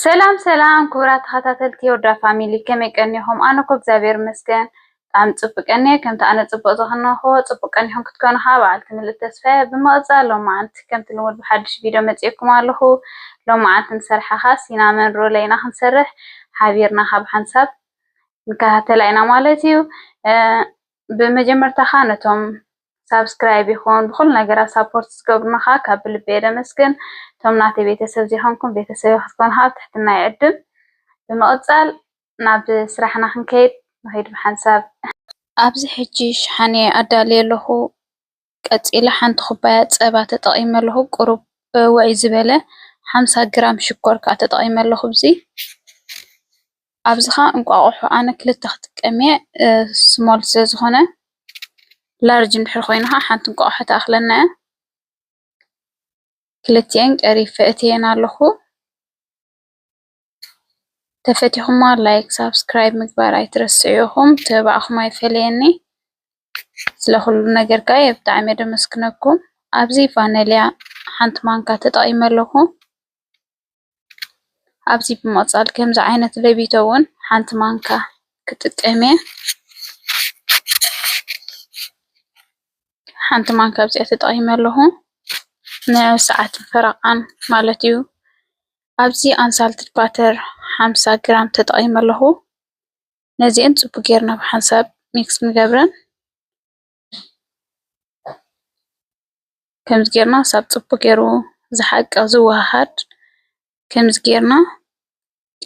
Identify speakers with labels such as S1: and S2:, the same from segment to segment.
S1: ሰላም ሰላም ክቡራት ተኸታተልቲ ወዳ ፋሚሊ ከመይ ቀኒኹም? ኣነ ኮ እግዚአብሔር ይመስገን ብጣዕሚ ፅቡቅ ቀኒየ። ከምቲ ኣነ ፅቡቅ ዝኽነኹ ፅቡቅ ቀኒኹም ክትኮኑ ካ በዓልቲ ምልእ ተስፋየ ብምቕፃል ሎማዓንቲ ከምቲ ልሙድ ብሓድሽ ቪድዮ መፂእኩም ኣለኹ። ሎማዓንቲ ንሰርሓ ካ ሲናመን ሮል ኢና ክንሰርሕ ሓቢርና ካብ ሓንሳብ ንከታተላ ኢና ማለት እዩ። ብመጀመርታ ካ ነቶም ሳብስክራይብ ይኹን ብኩሉ ነገራት ሳፖርት ዝገብሩና ካ ካብ ልቤ ደመስግን። እቶም ናተይ ቤተሰብ ዘይኮንኩም ቤተሰብ ክትኮኑ ካ ብትሕትና ይዕድም። ብምቕፃል ናብ ስራሕና ክንከይድ ንኸይድ ብሓንሳብ ኣብዚ ሕጂ ሸሓነ ኣዳልየ ኣለኹ። ቀፂላ ሓንቲ ኩባያ ፀባ ተጠቒመ ኣለኹ። ቁሩብ ውዕይ ዝበለ 50 ግራም ሽኮር ከዓ ተጠቒመ ኣለኹ። ኣብዚ ካ እንቋቑሖ ኣነ ክልተ ክጥቀም እየ ስሞል ስለዝኾነ ላርጅ እንድሕር ኮይኑ ካ ሓንቲ እንቋቑሖ ተኣኽለና እያ። ክልቲአን ቀሪፈ እትየን ኣለኹ። ተፈቲኹማ ላይክ ሳብስክራይብ ምግባር ኣይትረስዑ ኢኹም። ተባዕኹም ኣይፈለየኒ። ስለኩሉ ነገር ከዓ ብጣዕሚ እየ ደመስክነኩም። ኣብዚ ቫኒልያ ሓንቲ ማንካ ተጠቒመ ኣለኹ። ኣብዚ ብምቕፃል ከምዚ ዓይነት ለቢቶ እውን ሓንቲ ማንካ ክጥቀም እየ። ሓንቲ ማንካ ኣብዚኣ ተጠቒመ ኣለኹ ንሰዓት ፈረቓን ማለት እዩ። ኣብዚ ኣንሳልትድ ባተር 50 ግራም ተጠቒመ ኣለኹ። ነዚአን ፅቡቅ ጌርና ብሓንሳብ ሚክስ ንገብረን ከምዚ ጌርና ሳብ ፅቡቅ ገይሩ ዝሓቅቕ ዝወሃሃድ ከምዚ ጌርና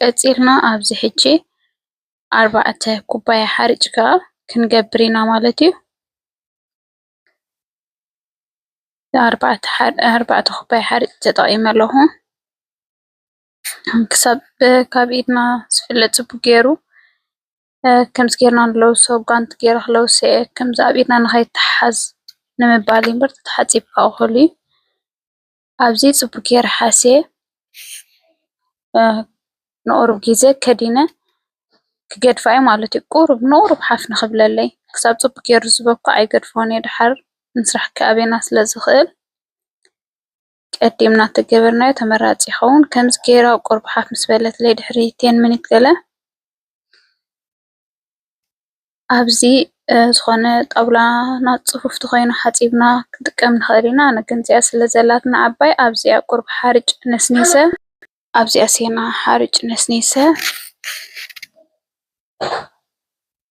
S1: ቀፂልና ኣብዚ ሕጂ 4 ኩባያ ሓርጭ ከዓ ክንገብር ኢና ማለት እዩ። 4 ኩባያ ሓርጭ ተጠቒመ ኣለኹ። ክሳብ ካብ ኢድና ዝፍለጥ ፅቡቅ ገይሩ ከምዚ ጌርና ንለውሶ ጓንቲ ገይረ ክለውሶ እየ። ከምዚ ኣብ ኢድና ንኸይተሓሓዝ ንምባል እዩ እምበር ተተሓፂብካ እኹል እዩ። ኣብዚ ፅቡቅ ገይረ ሓስየ ንቑሩብ ግዜ ከዲነ ክገድፋ እየ ማለት እዩ። ቁሩብ ንቑሩብ ሓፍ ንኽብለለይ ክሳብ ፅቡቅ ገይሩ ዝበኩዕ ኣይገድፎን እየ ድሓር ምስራሕ ከኣበና ስለዝኽእል ቀዲምና ተገበርናዮ ተመራፂ ይኸውን። ከምዚ ገይረ ቁሩብ ሓፍ ምስ በለትለይ ድሕሪ 10 ሚኒት ገለ ኣብዚ ዝኾነ ጣውላና ፅፉፍቲ ኮይኑ ሓፂብና ክንጥቀም ንኽእል ኢና። ኣነ ግን እዚኣ ስለ ዘላትና ዓባይ ኣብዚኣ ቁሩብ ሓርጭ ነስኒሰ ኣብዚኣ ሲና ሓርጭ ነስኒሰ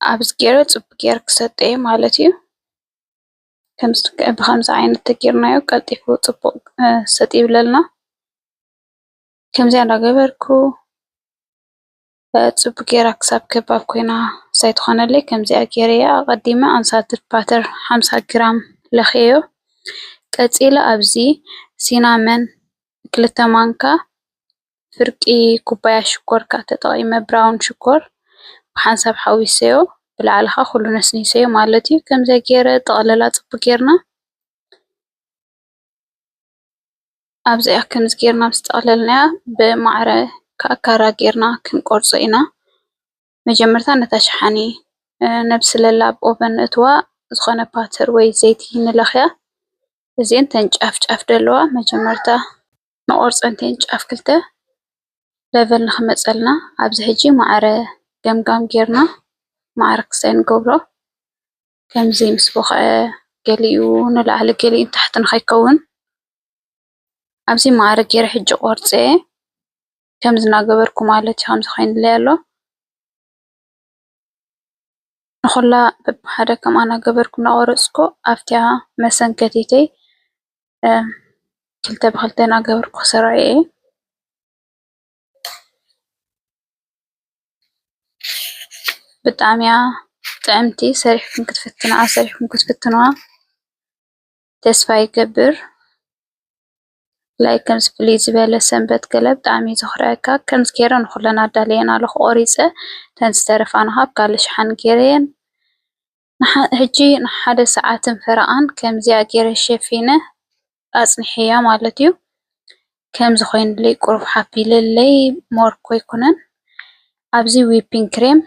S1: ኣብዚ ገይረ ፅቡቅ ገይረ ክሰጥዮ ማለት እዩ። ብከምዚ ዓይነት ተጌርናዮ ቀልጢፉ ፅቡቅ ሰጥ ይብለልና። ከምዚኣ እንዳገበርኩ ፅቡቅ ጌራ ክሳብ ከባብ ኮይና ሳይትኾነለይ ከምዚኣ ገይረያ ቀዲመ ኣንሳልትድ ባተር 50 ግራም ለኽዮ። ቀፂለ ኣብዚ ሲናመን 2 ማንካ ፍርቂ ኩባያ ሽኮር ከዓ ተጠቒመ ብራውን ሽኮር ብሓንሳብ ሓዊሰዮ ብላዕሊ ከዓ ኩሉ ነስኒሰዮ ማለት እዩ። ከምዚኣ ገይረ ጠቕለላ ፅቡቅ ጌርና ኣብዚኣ ከምዚ ጌርና ምስ ጠቕለልናያ ብማዕረ ካራ ጌርና ክንቆርፆ ኢና። መጀመርታ ነታ ሸሓነ ነብስለላ ኣብ ኦቨን እትዋ ዝኾነ ባተር ወይ ዘይቲ ንለኽያ። እዚአን ተን ጫፍ ጫፍ ደለዋ መጀመርታ ንቆርፀን ተን ጫፍ ክልተ ለቨል ንኽመፀልና። ኣብዚ ሕጂ ማዕረ ገምጋም ጌርና ማዕረ ክስታይ ንገብሮ ከምዚ ምስ ቦኽዐ ገሊኡ ንላዕሊ ገሊኡ ንታሕቲ ንኸይከውን ኣብዚ ማዕረ ገይረ ሕጂ ቆርፀ ከምዚ እናገበርኩ ማለት እዩ። ከምዚ ኮይኑለይ ኣሎ ንኹላ በብሓደ ከምኣ እናገበርኩ እናቆረፅኩ ኣብቲኣ መሰንከቲተይ 2 ብ2 እናገበርኩ ክሰርዖ እየ። ብጣዕሚ እያ ጥዕምቲ ሰሪሕኩም ክትፍትኑዋ ተስፋ ይገብር። ላይክ ከምዚ ፍልይ ዝበለ ሰንበት ገለ ብጣዕሚ እዩ ዘኽርአካ። ከምዚ ገይረ ንኹለን ኣዳልየን ኣለኹ ቆሪፀ ተን ዝተረፋ ካብ ካልእ ሸሓነ ገይረየን ሕጂ ንሓደ ሰዓትን ፈረቓን ከምዚኣ ገይረ ሸፊነ ኣፅኒሐያ ማለት እዩ። ከምዚ ኮይኑለይ ቁሩብ ሓፍ ኢለለይ ሞርኮ ኣይኮነን። ኣብዚ ዊፒንግ ክሬም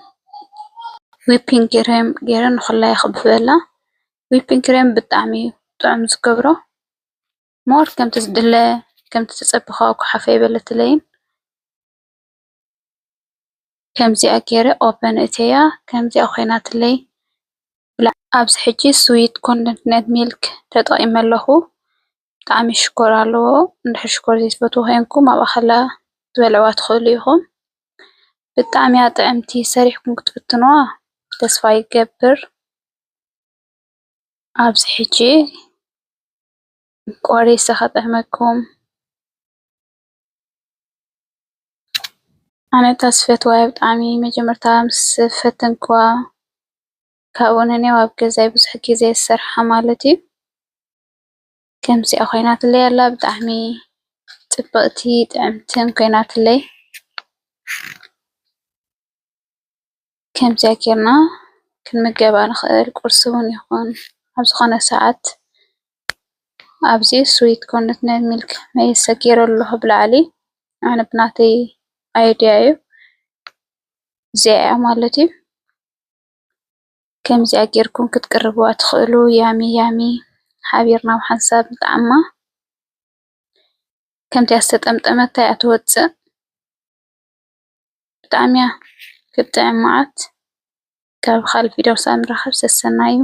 S1: ገይረ ንኹላይ ክብበላ። ዊፒንግ ክሬም ብጣዕሚ እዩ ጥዑም ዝገብሮ ሞር ከምቲ ዝድለ ከምቲ ተፀቢኻ ኩሓፈ ይበለትለይን ከምዚኣ ገይረ ኦፕን እተያ ከምዚኣ ኮይናትለይ ኣብዚ ሕጂ ስዊት ኮንደንስድ ሚልክ ተጠቒመ ኣለኹ። ብጣዕሚ ሽኮር ኣለዎ። እንድሕር ሽኮር ዘይትፈትዉ ኮይንኩም ኣብ ኣኸላ ክትበልዕዋ ትኽእሉ ኢኹም። ብጣዕሚ እያ ጥዕምቲ ሰሪሕኩም ክትፍትኑዋ ተስፋ ይገብር። ኣብዚ ሕጂ ቆሪሰ ከጥዕመኩም ኣነ እታ ዝፈትዋዮ ብጣዕሚ መጀመርታ ምስ ፈተንክዋ ካብኡ ነኒኣ ኣብ ገዛይ ብዙሕ ግዜ ዝሰርሓ ማለት እዩ። ከምዚኣ ኮይናትለይ ኣላ ብጣዕሚ ፅብቕቲ ጥዕምትን ኮይናትለይ ከምዚኣ ጌርና ክንምገባ ንኽእል ቁርሲ እውን ይኹን ኣብ ዝኾነ ሰዓት። ኣብዚ ስዊት ኮንደንስድ ሚልክ መይሰ ገይረ ኣለኹ ብላዕሊ ኣነ ብናተይ ኣይድያ እዩ እዚኣ እያ ማለት እዩ። ከምዚኣ ጌርኩም ክትቅርብዋ ትኽእሉ። ያሚ ያሚ ሓቢርና ብሓንሳብ ንጣዕማ ከምቲ ዝተጠምጠመት እያ ትወፅእ። ብጣዕሚ እያ ክትጥዕም መዓት። ካብ ካልእ ቪድዮ ክሳብ ንራኸብ ሰሰና እዩ።